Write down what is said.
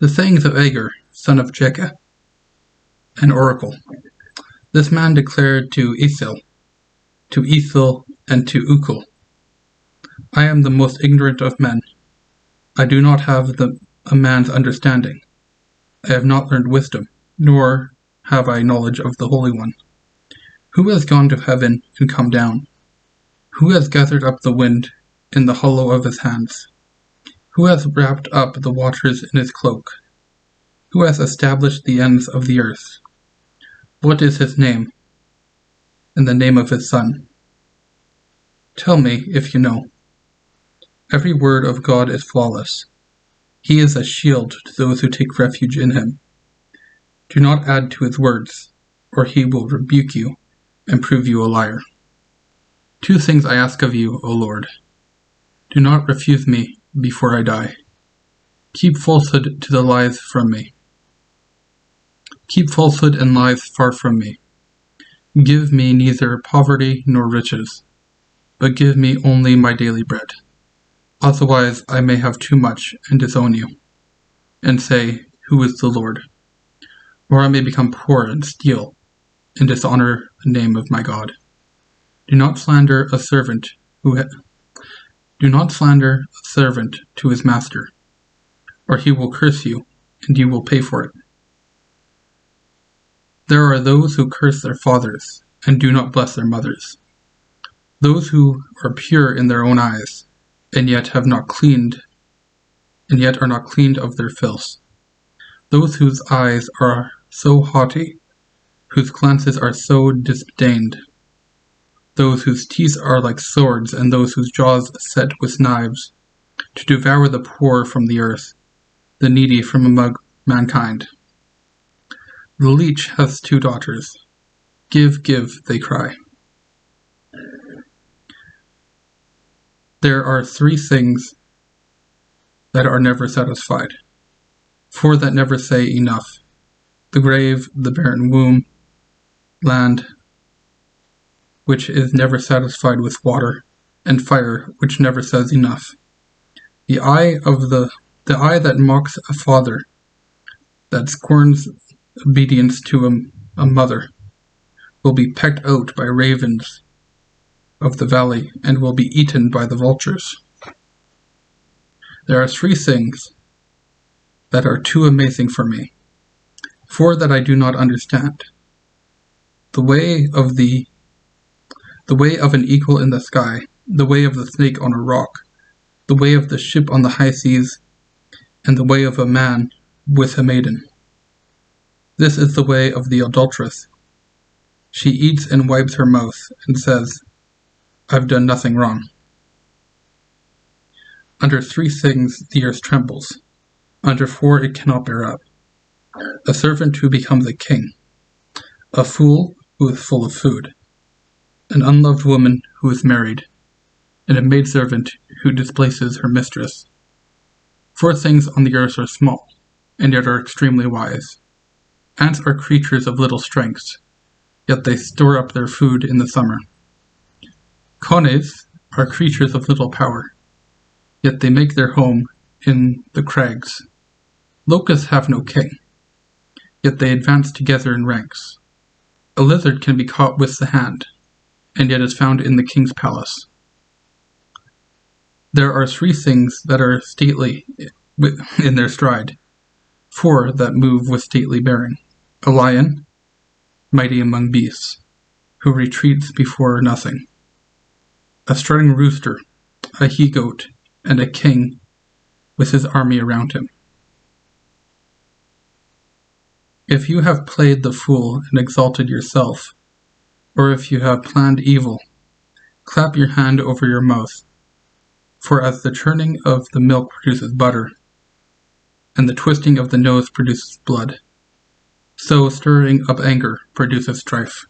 The sayings of Agur, son of Jekah, an oracle. This man declared to Ethil, and to Ukal, I am the most ignorant of men. I do not have a man's understanding. I have not learned wisdom, nor have I knowledge of the Holy One. Who has gone to heaven and come down? Who has gathered up the wind in the hollow of his hands? Who has wrapped up the waters in his cloak? Who has established the ends of the earth? What is his name, and the name of his son? Tell me, if you know. Every word of God is flawless. He is a shield to those who take refuge in him. Do not add to his words, or he will rebuke you and prove you a liar. 2 things I ask of you, O Lord. Do not refuse me before I die. Keep falsehood to the lies from me. Keep falsehood and lies far from me. Give me neither poverty nor riches, but give me only my daily bread. Otherwise I may have too much and disown you, and say, Who is the Lord? Or I may become poor and steal, and dishonor the name of my God. Do not slander a servant to his master, or he will curse you, and you will pay for it. There are those who curse their fathers, and do not bless their mothers. Those who are pure in their own eyes, and yet are not cleaned of their filth. Those whose eyes are so haughty, whose glances are so disdained. Those whose teeth are like swords, and those whose jaws set with knives, to devour the poor from the earth, the needy from among mankind. The leech has 2 daughters. Give, give, they cry. There are 3 things that are never satisfied, 4 that never say enough: the grave, the barren womb, land, which is never satisfied with water, and fire, which never says enough. The eye that mocks a father, that scorns obedience to a mother, will be pecked out by ravens of the valley, and will be eaten by the vultures. There are 3 things that are too amazing for me, 4 that I do not understand: the way of an eagle in the sky, the way of the snake on a rock, the way of the ship on the high seas, and the way of a man with a maiden. This is the way of the adulteress. She eats and wipes her mouth, and says, I've done nothing wrong. Under 3 things the earth trembles. Under 4 it cannot bear up: a servant who becomes a king, a fool who is full of food, an unloved woman who is married, and a maidservant who displaces her mistress. 4 things on the earth are small, and yet are extremely wise. Ants are creatures of little strength, yet they store up their food in the summer. Cones are creatures of little power, yet they make their home in the crags. Locusts have no king, yet they advance together in ranks. A lizard can be caught with the hand, and yet is found in the king's palace. There are 3 things that are stately in their stride, 4 that move with stately bearing: a lion, mighty among beasts, who retreats before nothing; a strutting rooster, a he-goat, and a king with his army around him. If you have played the fool and exalted yourself, or if you have planned evil, clap your hand over your mouth. For as the churning of the milk produces butter, and the twisting of the nose produces blood, so stirring up anger produces strife.